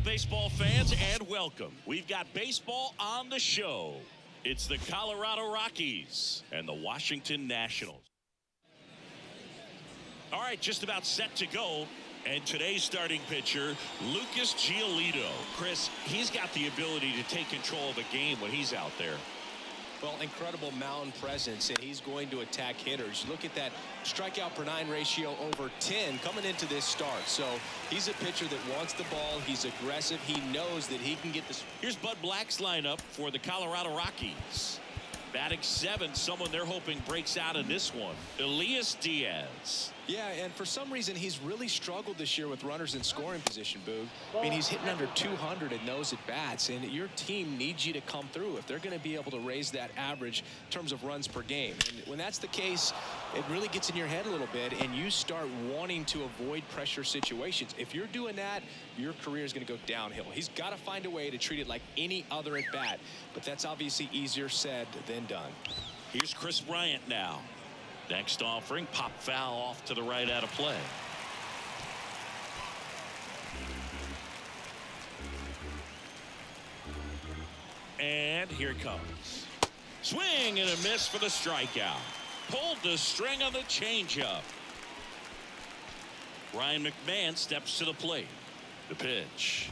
baseball fans, and welcome. We've got baseball on the show. It's the Colorado Rockies and the Washington Nationals. All right, just about set to go. And today's starting pitcher, Lucas Giolito. Chris, he's got the ability to take control of the game when he's out there. Well, incredible mound presence, and he's going to attack hitters. Look at that strikeout per 9 ratio over 10 coming into this start. So he's a pitcher that wants the ball. He's aggressive. He knows that he can get this. Here's Bud Black's lineup for the Colorado Rockies. Batting 7, someone they're hoping breaks out in this one. Elias Diaz. Yeah, and for some reason, he's really struggled this year with runners in scoring position, Boog. I mean, he's hitting under 200 in those at bats, and your team needs you to come through if they're going to be able to raise that average in terms of runs per game. And when that's the case, it really gets in your head a little bit, and you start wanting to avoid pressure situations. If you're doing that, your career is going to go downhill. He's got to find a way to treat it like any other at bat, but that's obviously easier said than done. Here's Chris Bryant now. Next offering, pop foul off to the right out of play. And here it comes. Swing and a miss for the strikeout. Pulled the string on the changeup. Ryan McMahon steps to the plate. The pitch.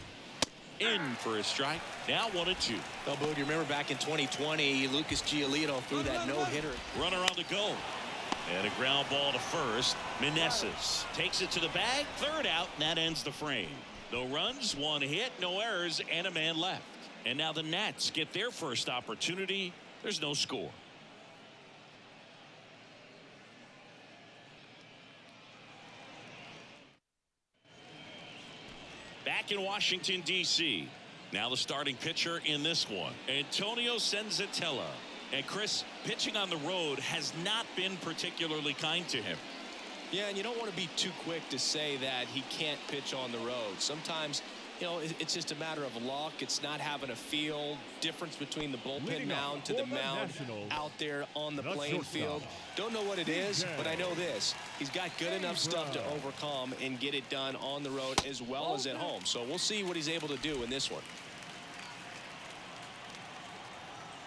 In for a strike. Now 1-2. Well, Boog, you remember back in 2020, Lucas Giolito threw that no-hitter. Runner on the go. And a ground ball to first. Meneses takes it to the bag. Third out, and that ends the frame. No runs, 1 hit, no errors, and a man left. And now the Nats get their first opportunity. There's no score. Back in Washington, D.C. Now the starting pitcher in this one, Antonio SENZATELA. And Chris, pitching on the road has not been particularly kind to him. Yeah, and you don't want to be too quick to say that he can't pitch on the road. Sometimes, you know, it's just a matter of luck. It's not having a feel. Difference between the bullpen mound to the mound out there on the playing field. Don't know what it is, but I know this. He's got good enough stuff to overcome and get it done on the road as well as at home. So we'll see what he's able to do in this one.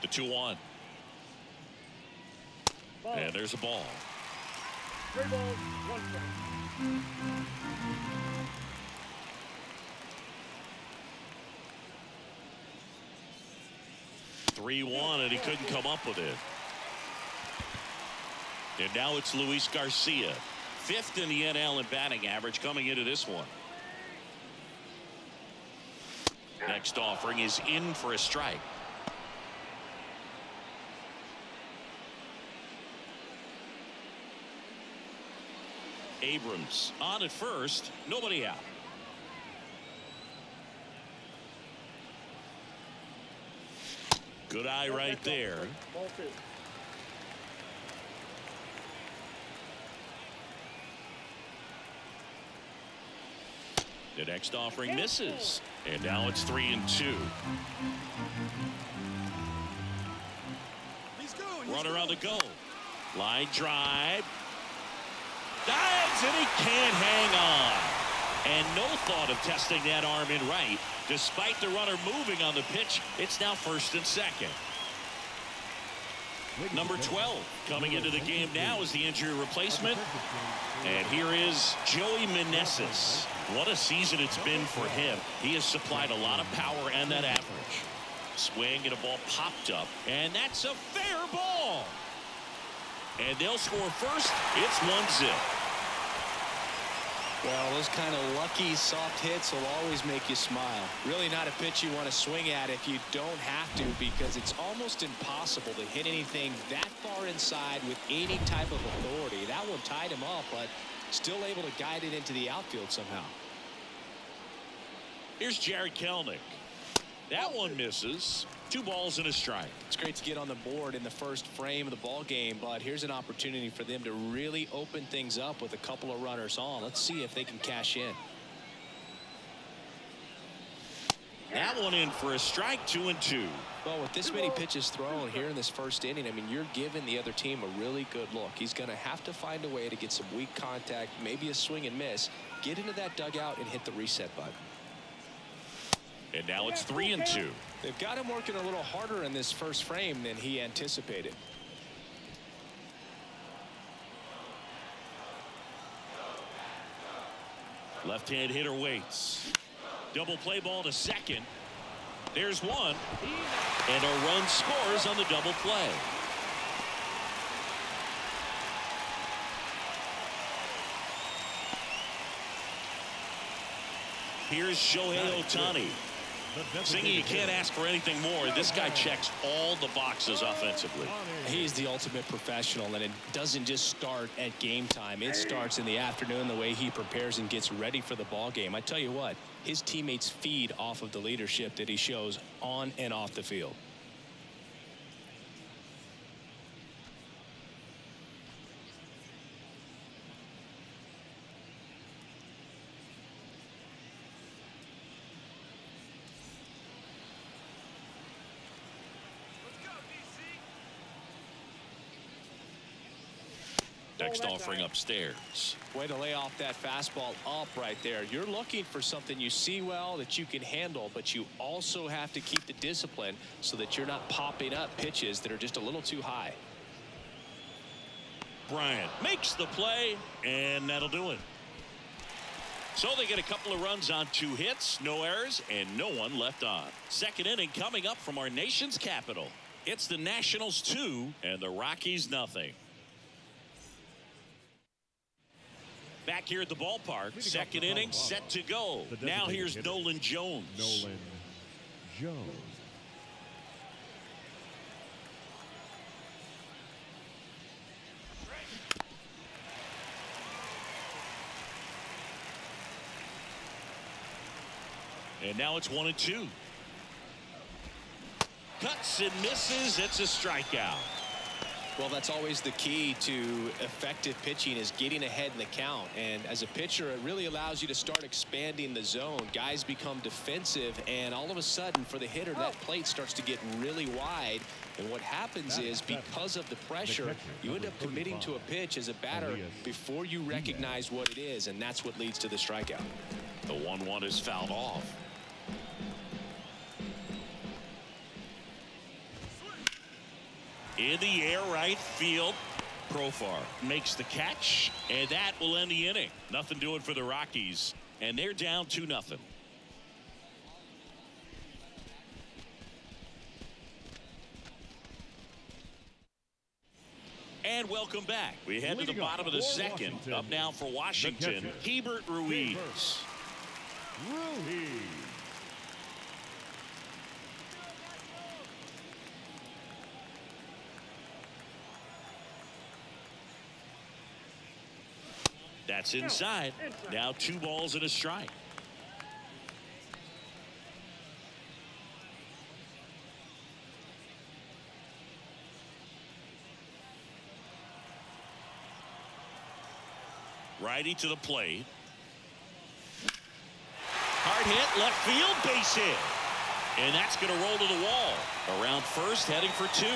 The 2-1. And there's a ball. 3 balls, 1 strike. 3-1, and he couldn't come up with it. And now it's Luis Garcia, 5th in the NL in batting average coming into this one. Next offering is in for a strike. Abrams on at first, nobody out. Good eye right there. Ball 2. The next offering misses, and now it's 3-2. Runner on the go. Line drive. Dives, and he can't hang on. And no thought of testing that arm in right. Despite the runner moving on the pitch, it's now 1st and 2nd. Number 12 coming into the game now is the injury replacement. And here is Joey Meneses. What a season it's been for him. He has supplied a lot of power and that average. Swing and a ball popped up. And that's a fair ball. And they'll score first. It's 1-0. Well, those kind of lucky soft hits will always make you smile. Really not a pitch you want to swing at if you don't have to, because it's almost impossible to hit anything that far inside with any type of authority. That one tied him up, but still able to guide it into the outfield somehow. Here's Jared Kelenic. That one misses. 2 balls and a strike. It's great to get on the board in the first frame of the ball game, but here's an opportunity for them to really open things up with a couple of runners on. Let's see if they can cash in. That one in for a strike. 2-2. Well, with this many pitches thrown here in this first inning, I mean, you're giving the other team a really good look. He's going to have to find a way to get some weak contact, maybe a swing and miss, get into that dugout and hit the reset button. And now it's 3-2. They've got him working a little harder in this first frame than he anticipated. Left-hand hitter waits. Double play ball to second. There's one. And a run scores on the double play. Here's Shohei Ohtani. Singy, you can't ask for anything more. This guy checks all the boxes offensively. He's the ultimate professional, and it doesn't just start at game time. It starts in the afternoon, the way he prepares and gets ready for the ball game. I tell you what, his teammates feed off of the leadership that he shows on and off the field. Next offering upstairs. Way to lay off that fastball up right there. You're looking for something you see well that you can handle, but you also have to keep the discipline so that you're not popping up pitches that are just a little too high. Bryant makes the play, and that'll do it. So they get a couple of runs on 2 hits, no errors, and no one left on. Second inning coming up from our nation's capital. It's the Nationals 2 and the Rockies nothing. Back here at the ballpark, second inning set to go. Now here's Nolan Jones. Nolan Jones. And now it's 1-2. Cuts and misses. It's a strikeout. Well, that's always the key to effective pitching, is getting ahead in the count. And as a pitcher, it really allows you to start expanding the zone. Guys become defensive, and all of a sudden, for the hitter, that plate starts to get really wide. And what happens is, because of the pressure, you end up committing to a pitch as a batter before you recognize what it is, and that's what leads to the strikeout. The 1-1 is fouled off. In the air, right field. Profar makes the catch, and that will end the inning. Nothing doing for the Rockies, and they're down 2-0. And welcome back. We head to the bottom of the second. Up now for Washington, Hebert Ruiz. That's inside. Now 2 balls and a strike. Righty to the plate. Hard hit, left field, base hit. And that's going to roll to the wall. Around first, heading for 2.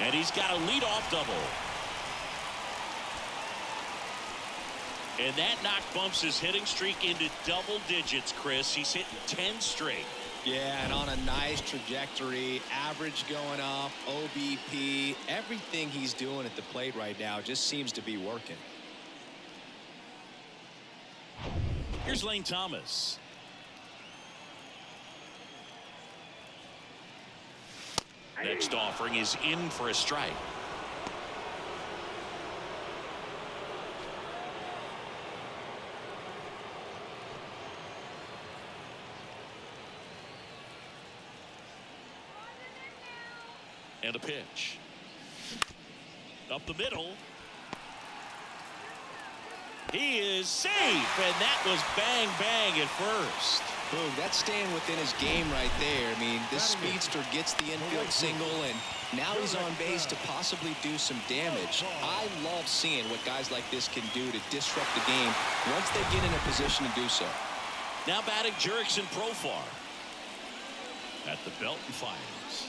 And he's got a leadoff double. And that knock bumps his hitting streak into double digits, Chris. He's hitting 10 straight. Yeah, and on a nice trajectory, average going up, OBP, everything he's doing at the plate right now just seems to be working. Here's Lane Thomas. Next offering is in for a strike. And a pitch. Up the middle. He is safe, and that was bang, bang at first. Boom, that's staying within his game right there. I mean, this speedster gets the infield single, and now he's on base to possibly do some damage. I love seeing what guys like this can do to disrupt the game once they get in a position to do so. Now batting Jurickson Profar. At the belt and fires.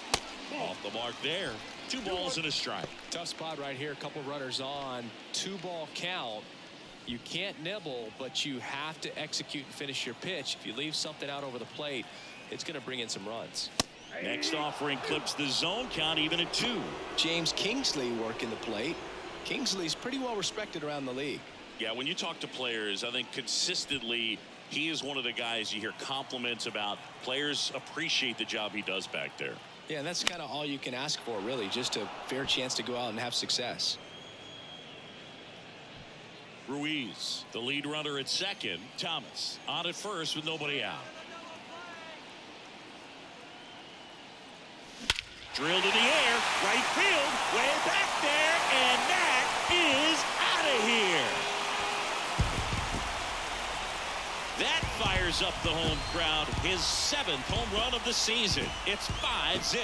Off the mark there. 2 balls and a strike. Tough spot right here. A couple runners on. 2-ball count. You can't nibble, but you have to execute and finish your pitch. If you leave something out over the plate, it's going to bring in some runs. Next offering clips the zone count even at 2. James Kingsley working the plate. Kingsley's pretty well respected around the league. Yeah, when you talk to players, I think consistently he is one of the guys you hear compliments about. Players appreciate the job he does back there. Yeah, and that's kind of all you can ask for, really, just a fair chance to go out and have success. Ruiz, the lead runner at second. Thomas on at first with nobody out. Drilled in the air, right field, way back there, and that is out of here. That fires up the home crowd. His 7th home run of the season. It's 5-zip.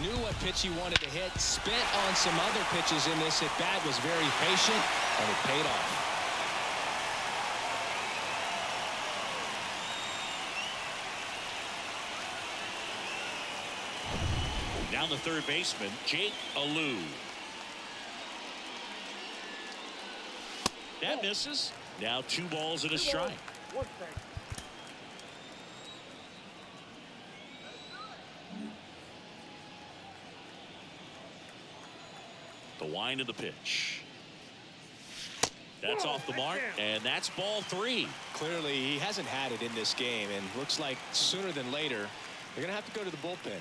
Knew what pitch he wanted to hit, spent on some other pitches in this at bat, was very patient, and it paid off. Down the third baseman, Jake Alou. That misses. Now 2 balls and a strike. 1 strike. The wind of the pitch. That's off the mark, and that's ball 3. Clearly, he hasn't had it in this game, and looks like sooner than later, they're going to have to go to the bullpen.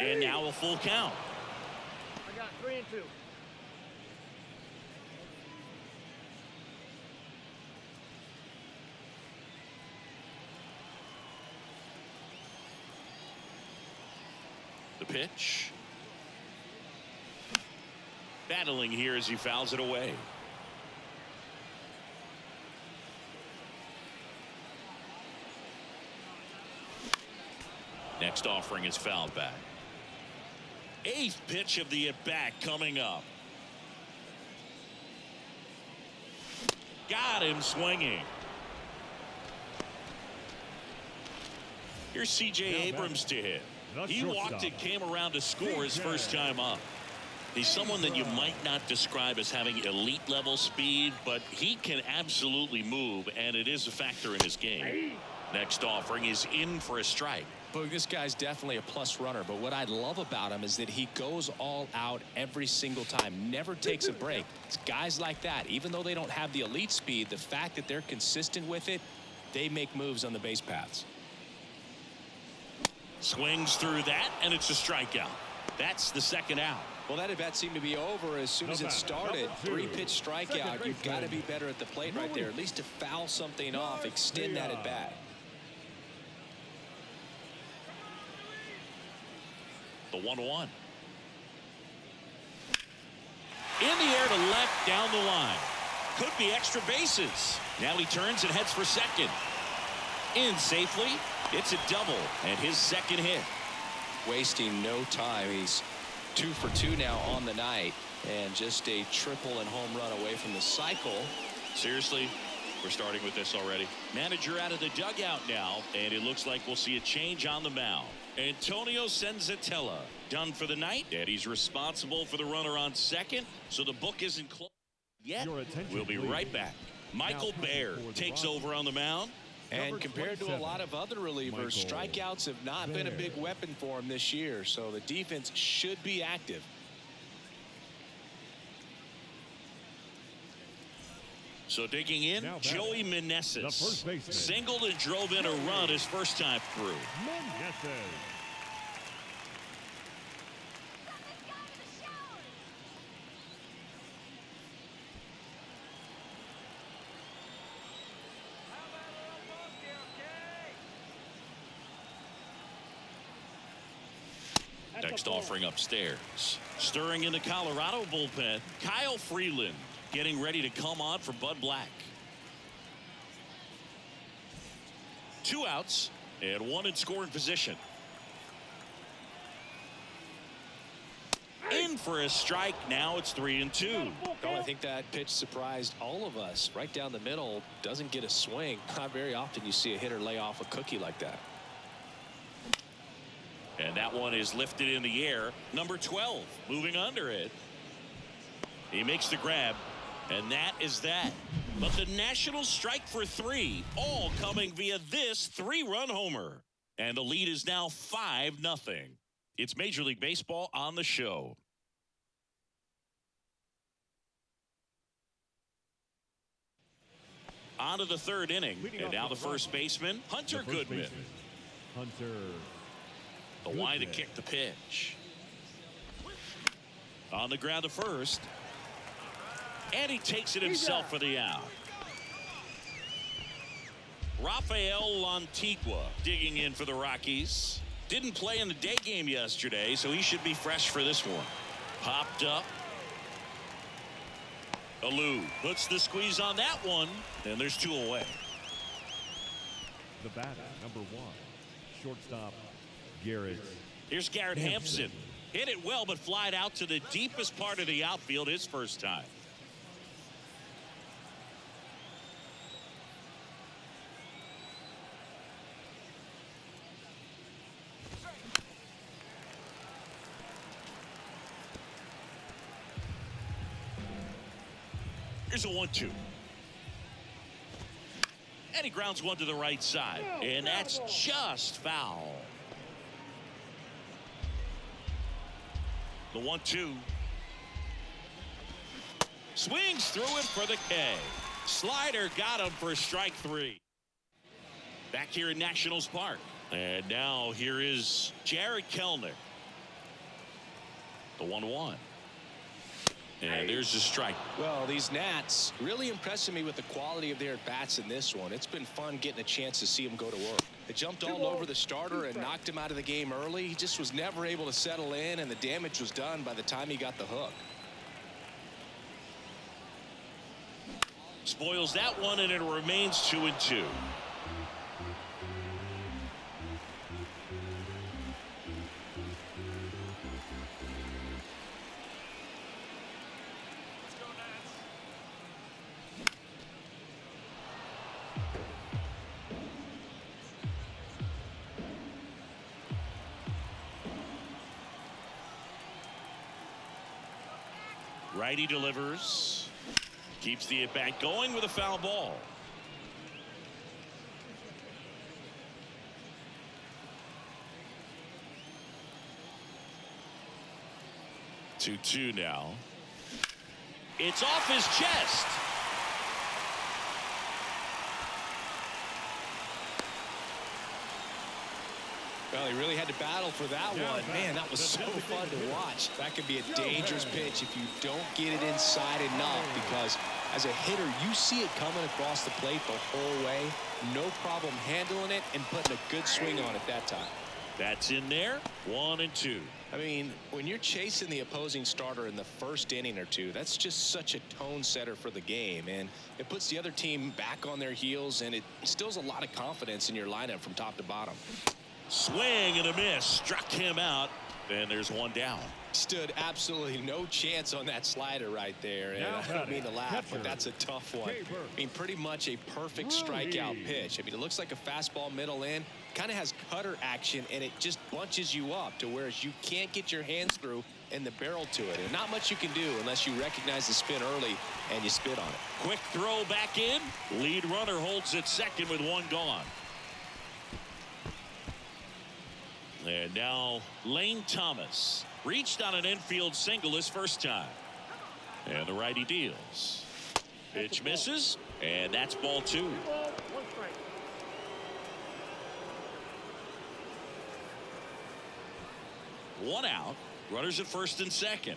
And now a full count. I got 3 and 2. The pitch. Battling here as he fouls it away. Next offering is fouled back. 8th pitch of the at-bat coming up. Got him swinging. Here's C.J. Abrams to hit. He walked it, came around to score his first time up. He's someone that you might not describe as having elite level speed, but he can absolutely move, and it is a factor in his game. Next offering is in for a strike. Boog, this guy's definitely a plus runner, but what I love about him is that he goes all out every single time, never takes a break. It's guys like that, even though they don't have the elite speed, the fact that they're consistent with it, they make moves on the base paths. Swings through that, and it's a strikeout. That's the second out. Well, that at-bat seemed to be over as soon as it started. 3-pitch strikeout. You've got to be better at the plate right there, at least to foul something off, extend that at-bat. The 1-1. In the air to left, down the line. Could be extra bases. Now he turns and heads for second. In safely. It's a double and his second hit. Wasting no time. He's 2 for 2 now on the night, and just a triple and home run away from the cycle. Seriously, we're starting with this already. Manager out of the dugout now, and it looks like we'll see a change on the mound. Antonio Senzatela done for the night, and he's responsible for the runner on second, so the book isn't closed yet. We'll be right back. Michael Baird takes over on the mound. And compared to a lot of other relievers, strikeouts have not been a big weapon for him this year, so the defense should be active. So digging in, Joey Meneses singled and drove in a run his first time through. Next offering upstairs. Stirring in the Colorado bullpen, Kyle Freeland getting ready to come on for Bud Black. 2 outs and 1 in scoring position. In in for a strike. Now it's 3-2. Oh, I think that pitch surprised all of us. Right down the middle, doesn't get a swing. Not very often you see a hitter lay off a cookie like that. And that one is lifted in the air. Number 12 moving under it. He makes the grab, and that is that. But the Nationals strike for 3, all coming via this 3-run homer. And the lead is now 5-0. It's Major League Baseball on the show. On to the third inning. And now the first baseman, Hunter Goodman. Hunter. The line to kick the pitch. On the ground to first. And he takes it himself for the out. Rafael Lantigua digging in for the Rockies. Didn't play in the day game yesterday, so he should be fresh for this one. Popped up. Alou puts the squeeze on that one, and there's 2 away. The batter, number 1, shortstop, Garrett. Here's Garrett Hampson. Hit it well, but flied out to the deepest part of the outfield his first time. Here's a 1-2. And he grounds one to the right side. And that's just foul. The 1-2. Swings through it for the K. Slider got him for strike 3. Back here in Nationals Park. And now here is Jared Kelenic. The 1-1. And there's the strike. Well, these Nats really impressing me with the quality of their bats in this one. It's been fun getting a chance to see them go to work. They jumped all over the starter and knocked him out of the game early. He just was never able to settle in, and the damage was done by the time he got the hook. Spoils that one, and it remains 2-2. Righty delivers. Keeps the at-bat going with a foul ball. Two now. It's off his chest. Well, he really had to battle for that one. Man, that was so fun to watch. That could be a dangerous pitch if you don't get it inside enough, because as a hitter, you see it coming across the plate the whole way. No problem handling it and putting a good swing on it that time. That's in there. 1-2. I mean, when you're chasing the opposing starter in the first inning or two, that's just such a tone setter for the game, and it puts the other team back on their heels, and it instills a lot of confidence in your lineup from top to bottom. Swing and a miss. Struck him out. And there's one down. Stood absolutely no chance on that slider right there. And I don't mean to laugh, but that's a tough one. I mean, pretty much a perfect strikeout pitch. I mean, it looks like a fastball middle in. Kind of has cutter action, and it just bunches you up to whereas you can't get your hands through and the barrel to it. And not much you can do unless you recognize the spin early and you spit on it. Quick throw back in. Lead runner holds at second with one gone. And now Lane Thomas reached on an infield single his first time. And the righty deals. Pitch misses, and that's ball 2. 1 strike. One out. Runners at first and second.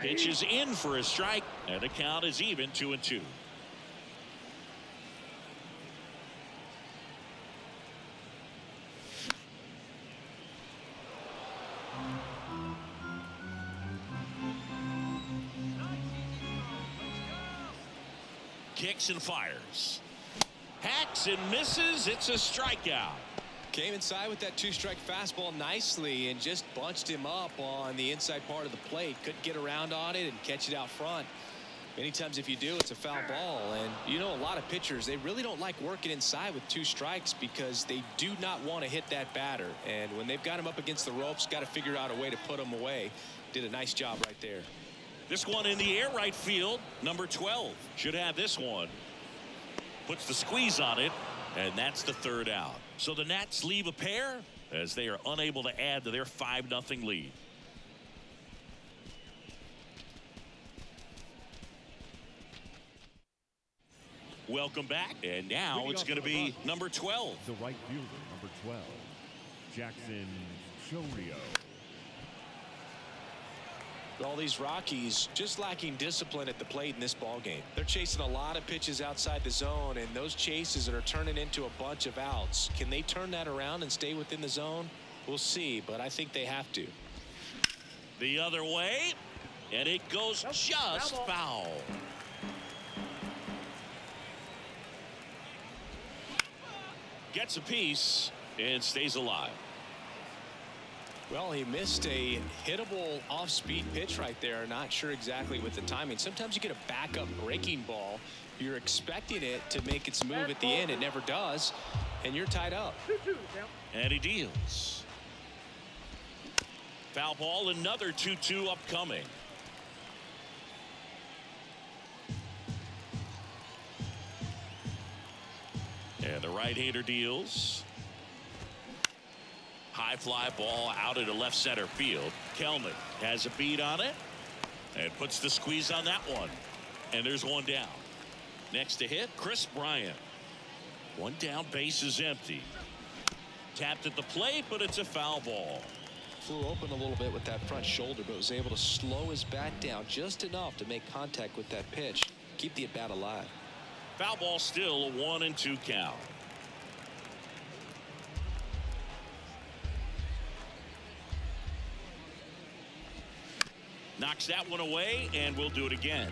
Pitch is in for a strike, and the count is even 2-2. Kicks and fires. Hacks and misses. It's a strikeout. Came inside with that two-strike fastball nicely and just bunched him up on the inside part of the plate. Couldn't get around on it and catch it out front. Many times if you do, it's a foul ball. And you know, a lot of pitchers, they really don't like working inside with 2 strikes because they do not want to hit that batter. And when they've got him up against the ropes, got to figure out a way to put him away. Did a nice job right there. This one in the air right field. Number 12 should have this one. Puts the squeeze on it, and that's the 3rd out. So the Nats leave a pair as they are unable to add to their 5-0 lead. Welcome back, and now it's going to be number 12. The right fielder, number 12, Jackson Chourio. All these Rockies just lacking discipline at the plate in this ball game. They're chasing a lot of pitches outside the zone, and those chases are turning into a bunch of outs. Can they turn that around and stay within the zone? We'll see, but I think they have to. The other way, and it goes just foul. Gets a piece and stays alive. Well, he missed a hittable off-speed pitch right there. Not sure exactly with the timing. Sometimes you get a backup breaking ball. You're expecting it to make its move at the end. It never does, and you're tied up. And he deals. Foul ball, another 2-2 upcoming. And the right-hander deals. High fly ball out into left center field. Kelman has a beat on it and puts the squeeze on that one. And there's one down. Next to hit, Chris Bryant. One down, base is empty. Tapped at the plate, but it's a foul ball. Flew open a little bit with that front shoulder, but was able to slow his bat down just enough to make contact with that pitch. Keep the at-bat alive. Foul ball, still a 1-2 count. Knocks that one away, and we'll do it again.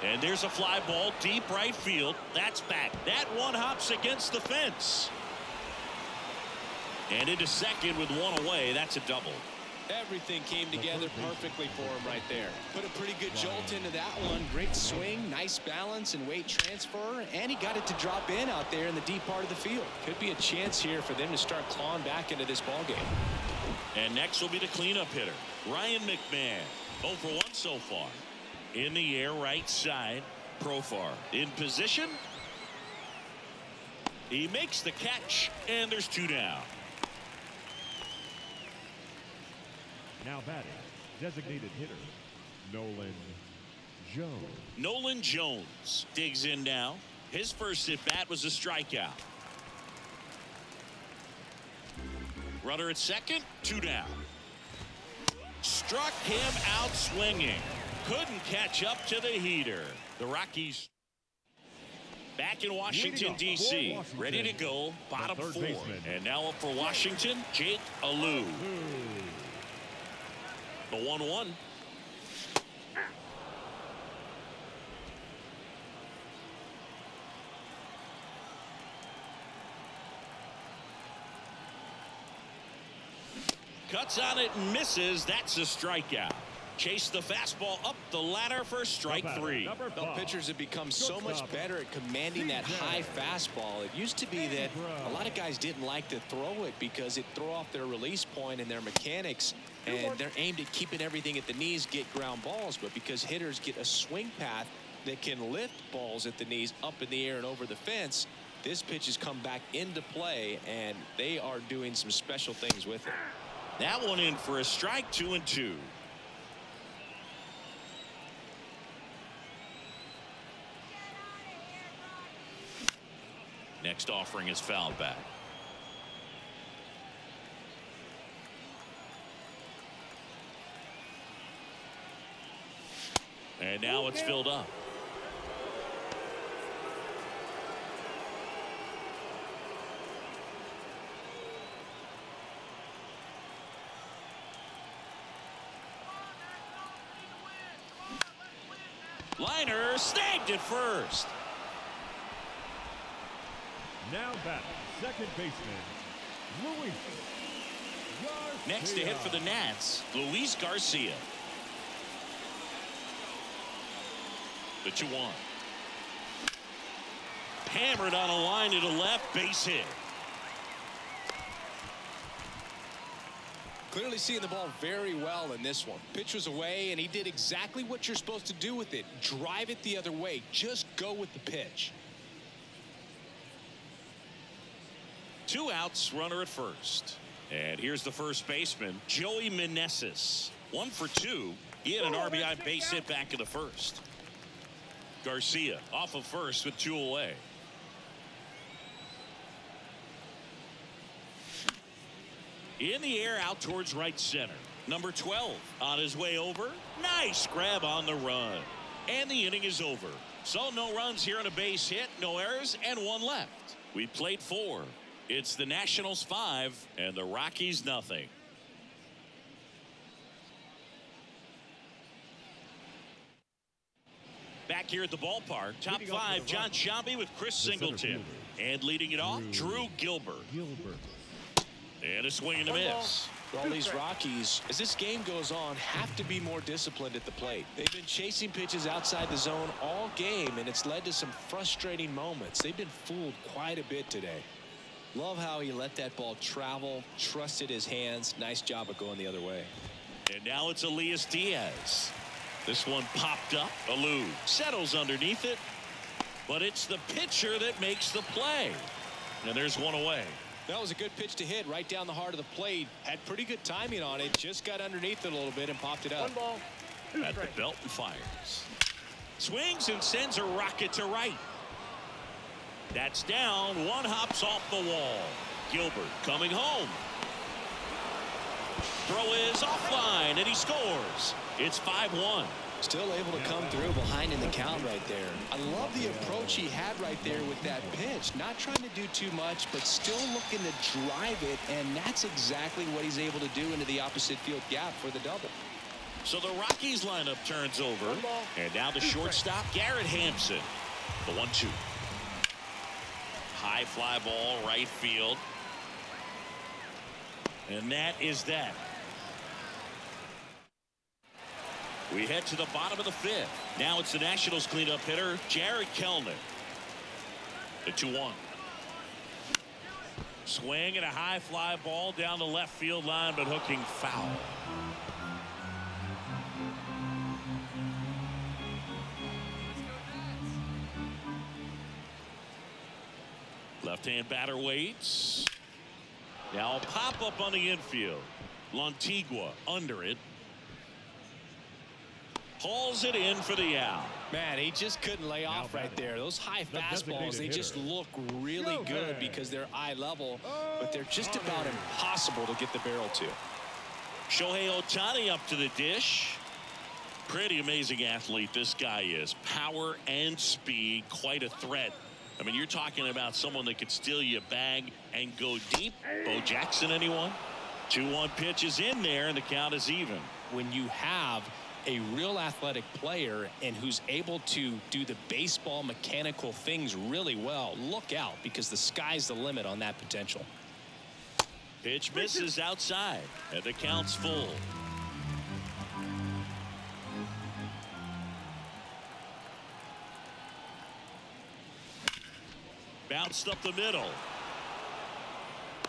And there's a fly ball deep right field. That's back. That one hops against the fence. And into second with one away. That's a double. Everything came together perfectly for him right there. Put a pretty good jolt into that one. Great swing, nice balance and weight transfer, and he got it to drop in out there in the deep part of the field. Could be a chance here for them to start clawing back into this ball game. And next will be the cleanup hitter, Ryan McMahon. 0 for 1 so far. In the air, right side. Profar in position. He makes the catch, and there's 2 down. Now batting, designated hitter, Nolan Jones. Nolan Jones digs in now. His first at bat was a strikeout. Runner at second, 2 down. Struck him out swinging. Couldn't catch up to the heater. The Rockies back in Washington, D.C. Ready to go, bottom 4. And now up for Washington, Jake Alou. The 1-1. Cuts on it and misses. That's a strikeout. Chase the fastball up the ladder for strike 3. Well, pitchers have become so much better at commanding that high fastball. It used to be that a lot of guys didn't like to throw it because it threw off their release point and their mechanics, and they're aimed at keeping everything at the knees, get ground balls. But because hitters get a swing path that can lift balls at the knees up in the air and over the fence, this pitch has come back into play, and they are doing some special things with it. That one in for a strike, 2-2. Next offering is fouled back. And now it's filled up. Liner snagged at first. Now back, second baseman, Luis Garcia. Next to hit for the Nats, Luis Garcia. The 2-1. Hammered on a line to the left, base hit. Clearly seeing the ball very well in this one. Pitch was away, and he did exactly what you're supposed to do with it. Drive it the other way. Just go with the pitch. 2 outs, runner at first. And here's the first baseman, Joey Meneses. 1 for 2. He had an RBI base hit back in the first. Garcia off of first with 2 away. In the air out towards right center. Number 12 on his way over. Nice grab on the run. And the inning is over. So no runs here on a base hit, no errors, and 1 left. We played 4. It's the Nationals 5 and the Rockies nothing. Back here at the ballpark, top 5, John Sciambi with Chris Singleton. And leading it off, Drew Gilbert. And a swing and a miss. All these Rockies, as this game goes on, have to be more disciplined at the plate. They've been chasing pitches outside the zone all game, and it's led to some frustrating moments. They've been fooled quite a bit today. Love how he let that ball travel, trusted his hands. Nice job of going the other way. And now it's Elias Diaz. This one popped up. Alou settles underneath it, but it's the pitcher that makes the play. And there's 1 away. That was a good pitch to hit right down the heart of the plate. Had pretty good timing on it. Just got underneath it a little bit and popped it up. 1 ball, 2 At the strikes. belt and fires. Swings and sends a rocket to right. That's down. 1 hops off the wall. Gilbert coming home. Throw is offline, and he scores. It's 5-1. Still able to come through behind in the count right there. I love the approach he had right there with that pitch. Not trying to do too much, but still looking to drive it, and that's exactly what he's able to do into the opposite field gap for the double. So the Rockies lineup turns over. And now the shortstop, Garrett Hampson. The 1-2. High fly ball, right field. And that is that. We head to the bottom of the 5th. Now it's the Nationals cleanup hitter, Jared Kelenic. The 2-1. Swing and a high fly ball down the left field line, but hooking foul. Left-hand batter waits. Now a pop-up on the infield. Lantigua under it. Hauls it in for the out. Man, he just couldn't lay off right there. Those high fastballs, they just look really good because they're eye level, but they're just about impossible to get the barrel to. Shohei Ohtani up to the dish. Pretty amazing athlete this guy is. Power and speed, quite a threat. I mean, you're talking about someone that could steal you a bag and go deep. Bo Jackson, anyone? 2-1 pitch is in there, and the count is even. When you have a real athletic player and who's able to do the baseball mechanical things really well, look out, because the sky's the limit on that potential. Pitch misses outside, and the count's full. Bounced up the middle.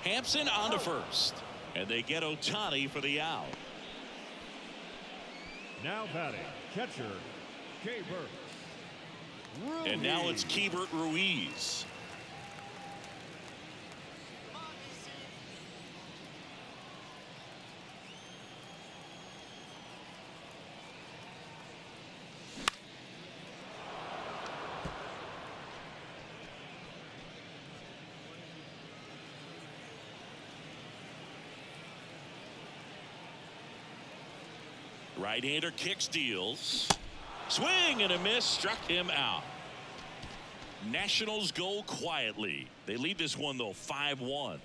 Hampson on to first, and they get Ohtani for the out. Now batting, catcher, Rebirth. And now it's Keibert Ruiz. Right-hander kicks, deals. Swing and a miss, struck him out. Nationals go quietly. They lead this one, though, 5-1.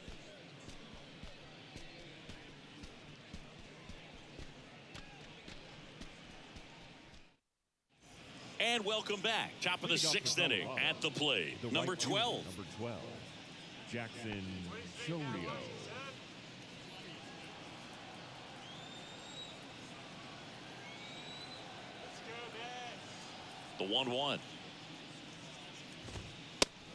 And welcome back. Top of the sixth inning at the plate. Number 12. Number 12, Jackson GIOLITO. The 1-1.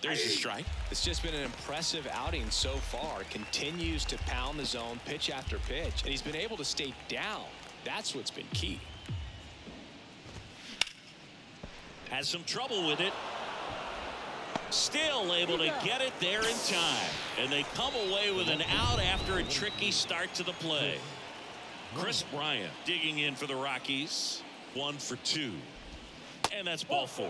There's the strike. It's just been an impressive outing so far. Continues to pound the zone pitch after pitch, and he's been able to stay down. That's what's been key. Has some trouble with it. Still able to get it there in time. And they come away with an out after a tricky start to the play. Chris Bryant digging in for the Rockies. 1 for 2. And that's ball 4.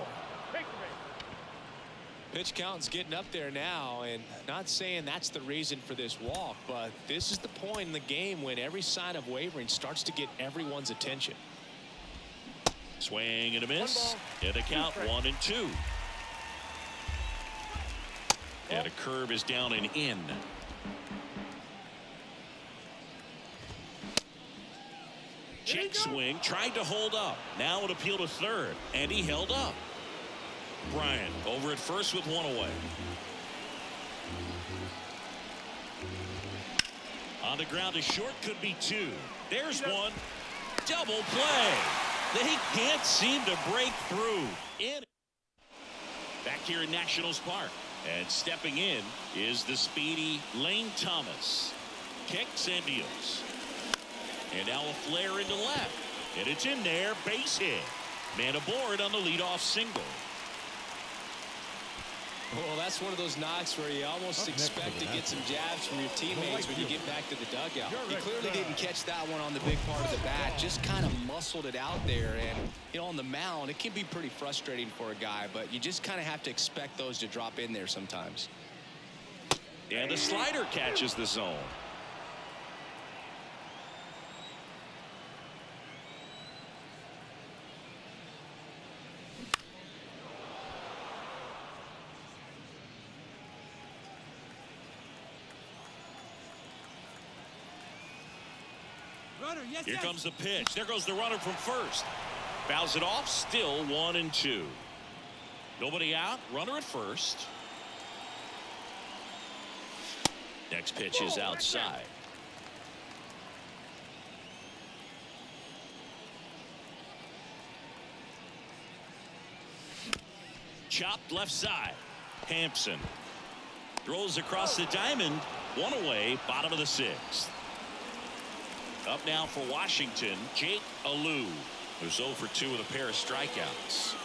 Pitch count's getting up there now, and not saying that's the reason for this walk, but this is the point in the game when every sign of wavering starts to get everyone's attention. Swing and a miss. And the count 1-2. And a curve is down and in. Check swing, tried to hold up. Now an appeal to third, and he held up. Bryant over at first with 1 away. On the ground to short, could be 2. There's 1. Double play. They can't seem to break through. Back here in Nationals Park. And stepping in is the speedy Lane Thomas. Kicks and deals. And now a flare into left. And it's in there. Base hit. Man aboard on the leadoff single. Well, that's one of those knocks where you almost expect to get some jabs from your teammates when you get back to the dugout. He clearly didn't catch that one on the big part of the bat. Just kind of muscled it out there. And, you know, on the mound, it can be pretty frustrating for a guy, but you just kind of have to expect those to drop in there sometimes. And the slider catches the zone. Here comes the pitch. There goes the runner from first. Fouls it off. Still 1-2. Nobody out. Runner at first. Next pitch is outside. Chopped left side. Hampson throws across the diamond. 1 away. Bottom of the 6th. Up now for Washington, Jake Alou, who's 0 for 2 with a pair of strikeouts.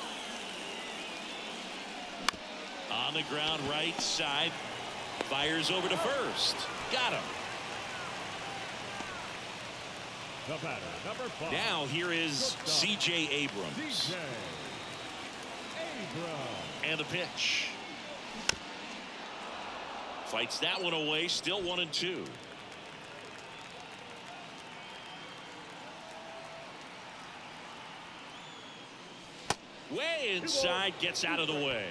On the ground right side, fires over to first. Got him. The batter, number 5. Now here is C.J. Abrams. C.J. Abrams. And the pitch. Fights that one away, still 1-2. Way inside, gets out of the way.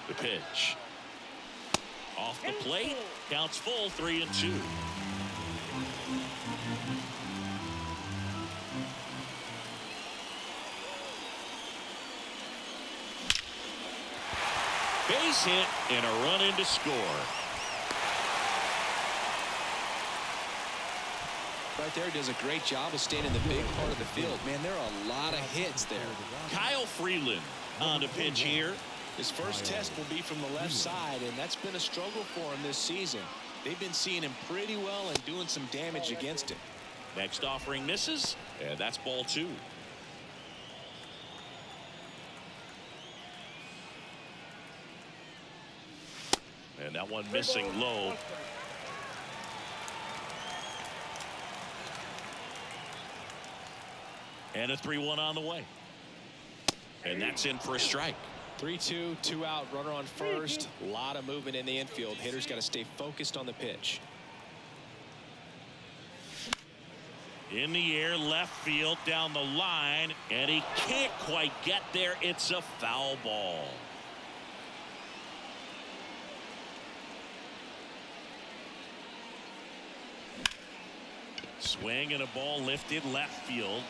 The pitch. Off the plate. Counts full, 3-2. Base hit and a run in to score. Right there, does a great job of staying in the big part of the field. Man, there are a lot of hits there. Kyle Freeland on the pitch here. His first test will be from the left side, and that's been a struggle for him this season. They've been seeing him pretty well and doing some damage against him. Next offering misses, and that's ball 2. And that one missing low. And a 3-1 on the way. And that's in for a strike. 3-2, 2 out, runner on first. A lot of movement in the infield. Hitter's got to stay focused on the pitch. In the air, left field, down the line, and he can't quite get there. It's a foul ball. Swing and a ball lifted left field.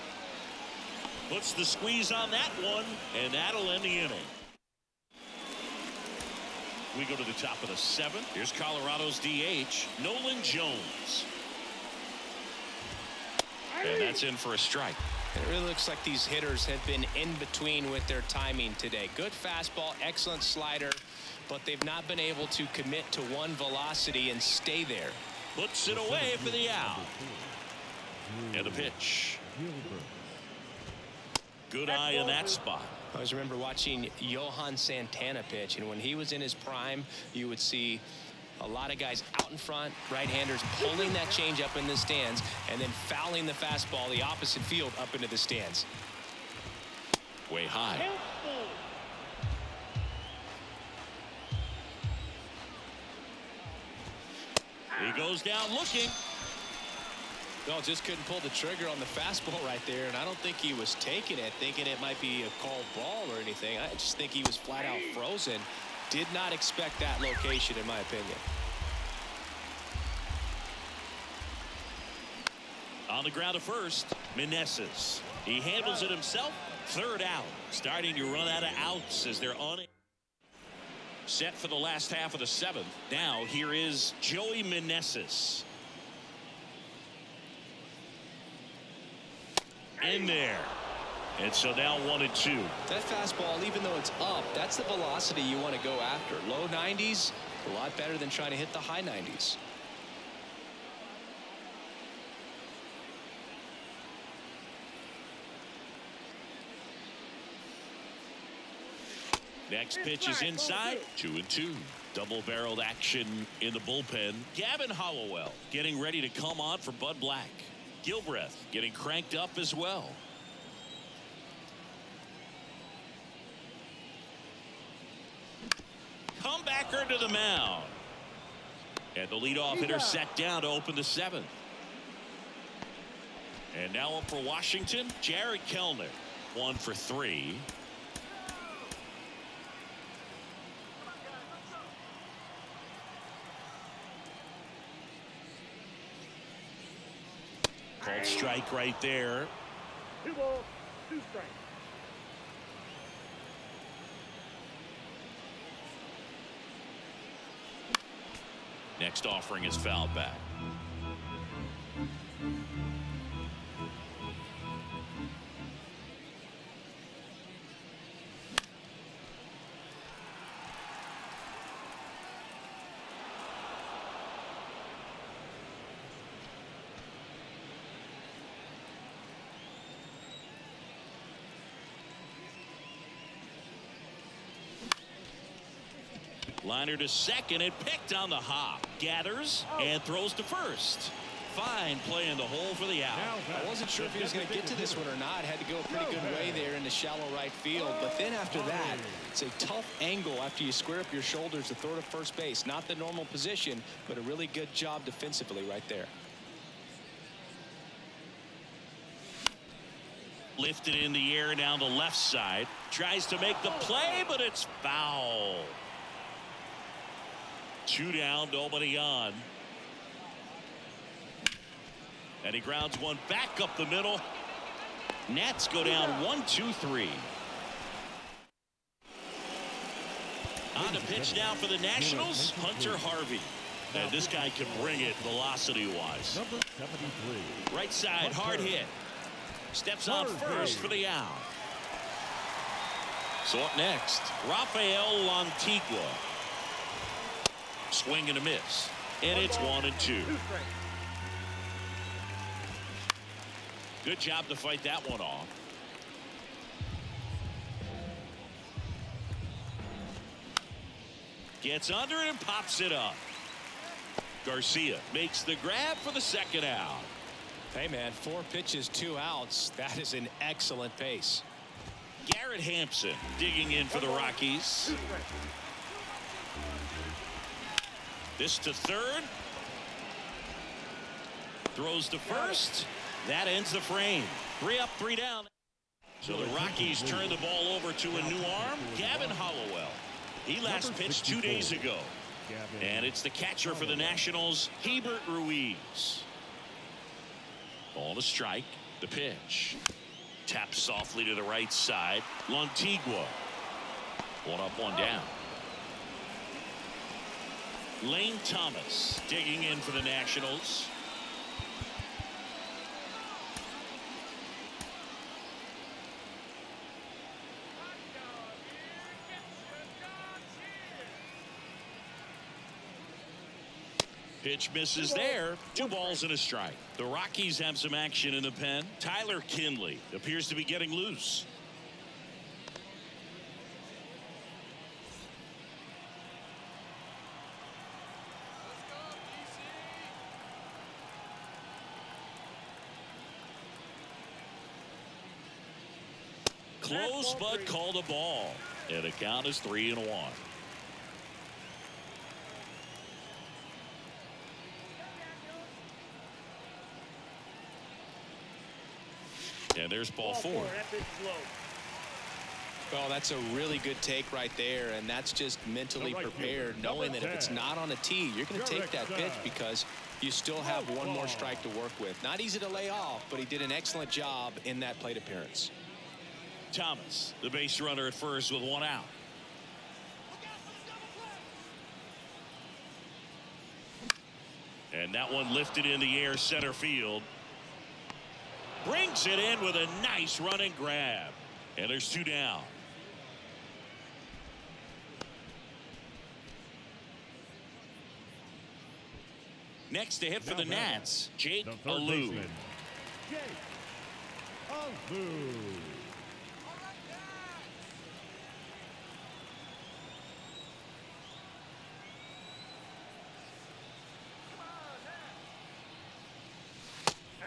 Puts the squeeze on that one, and that'll end the inning. We go to the top of the 7th. Here's Colorado's DH, Nolan Jones. And that's in for a strike. It really looks like these hitters have been in between with their timing today. Good fastball, excellent slider, but they've not been able to commit to one velocity and stay there. Puts it away for the out. And the pitch. Good eye in that spot. I always remember watching Johan Santana pitch, and when he was in his prime, you would see a lot of guys out in front, right-handers pulling that change up in the stands and then fouling the fastball the opposite field up into the stands. Way high. He goes down looking. No, just couldn't pull the trigger on the fastball right there, and I don't think he was taking it, thinking it might be a called ball or anything. I just think he was flat out frozen. Did not expect that location, in my opinion. On the ground at first, Meneses. He handles it himself. Third out. Starting to run out of outs as they're on it. Set for the last half of the 7th. Now here is Joey Meneses. In there. And so now 1-2. That fastball, even though it's up, that's the velocity you want to go after. Low 90s, a lot better than trying to hit the high 90s. Next pitch is inside. 2-2. Double-barreled action in the bullpen. Gavin Hollowell getting ready to come on for Bud Black. Gilbreth getting cranked up as well. Comebacker to the mound. And the leadoff hitter set down to open the 7th. And now up for Washington, Jared Kellner. 1 for 3. Called strike right there. 2 balls, 2 strikes. Next offering is fouled back. Liner to second and picked on the hop. Gathers and throws to first. Fine play in the hole for the out. I wasn't sure if he was going to get to this one or not. Had to go a pretty good way there into shallow right field. But then after that, it's a tough angle after you square up your shoulders to throw to first base. Not the normal position, but a really good job defensively right there. Lifted in the air down the left side. Tries to make the play, but it's foul. 2 down, nobody on. And he grounds one back up the middle. Nats go down 1-2-3. On the pitch now for the Nationals, Hunter Harvey. And this guy can bring it velocity-wise. Number 73. Right side, hard hit. Steps on first for the out. So up next, Rafael Lantigua. Swing and a miss. And it's 1-2. Good job to fight that one off. Gets under it and pops it up. Garcia makes the grab for the second out. Hey, man, 4 pitches, 2 outs. That is an excellent pace. Garrett Hampson digging in for the Rockies. This to third. Throws to first. That ends the frame. 3 up, 3 down. So the Rockies turn the ball over to a new arm, Gavin Hollowell. He last pitched 2 days ago. And it's the catcher for the Nationals, Hebert Ruiz. On a strike. The pitch. Taps softly to the right side. Lantigua. One up, one down. Lane Thomas digging in for the Nationals. Pitch misses there. 2 balls and a strike. The Rockies have some action in the pen. Tyler Kinley appears to be getting loose. Close but called a ball. And the count is 3-1. And there's ball 4. Well, that's a really good take right there, and that's just mentally prepared, knowing that if it's not on a tee, you're going to take that pitch because you still have one more strike to work with. Not easy to lay off, but he did an excellent job in that plate appearance. Thomas, the base runner at first with 1 out. And that one lifted in the air center field. Brings it in with a nice running grab. And there's 2 down. Next to hit for the Nats, Jake Alou.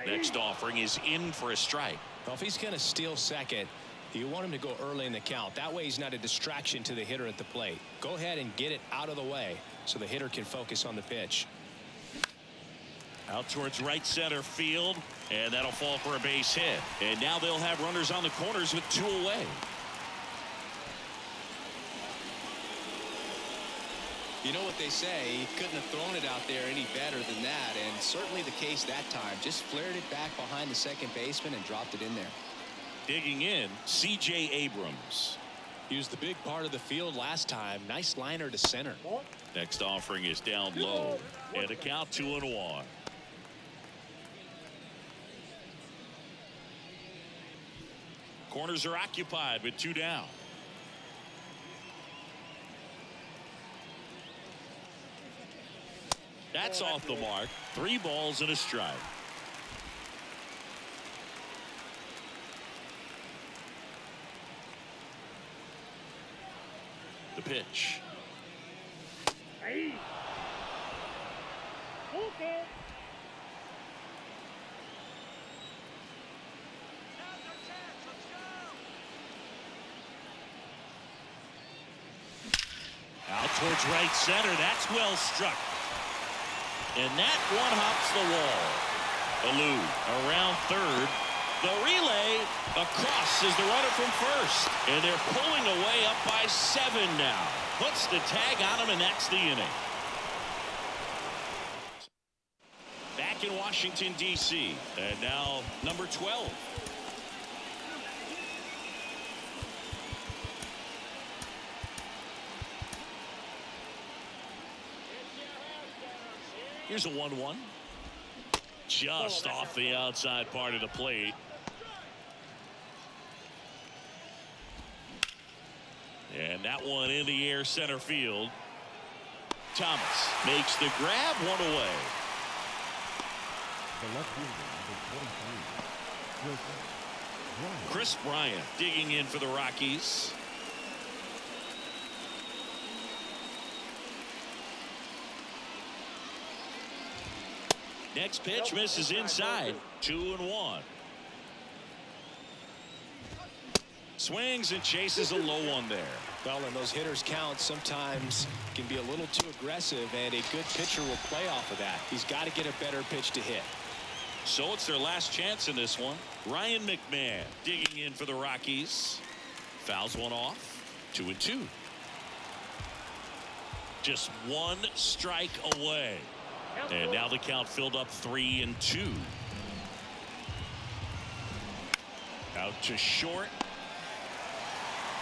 Next offering is in for a strike. Well, if he's going to steal second, you want him to go early in the count. That way he's not a distraction to the hitter at the plate. Go ahead and get it out of the way so the hitter can focus on the pitch. Out towards right center field, and that'll fall for a base hit. And now they'll have runners on the corners with 2 away. You know what they say, he couldn't have thrown it out there any better than that, and certainly the case that time. Just flared it back behind the second baseman and dropped it in there. Digging in, C.J. Abrams. He was the big part of the field last time. Nice liner to center. Next offering is down low, and a count 2-1. Corners are occupied with 2 down. That's off the mark. 3 balls and a strike. The pitch. Hey. Okay. Out towards right center. That's well struck. And that one hops the wall. Alou around third. The relay across is the runner from first. And they're pulling away up by 7 now. Puts the tag on him, and that's the inning. Back in Washington, D.C. And now number 12. Here's a 1-1. Just off the outside part of the plate. And that one in the air center field. Thomas makes the grab, 1 away. The left fielder, number 23, Chris Bryant digging in for the Rockies. Next pitch misses inside. 2-1. Swings and chases a low one there. Well, and those hitters count sometimes can be a little too aggressive, and a good pitcher will play off of that. He's got to get a better pitch to hit. So it's their last chance in this one. Ryan McMahon digging in for the Rockies. Fouls one off. 2-2. Just 1 strike away. And now the count filled up 3-2. Out to short.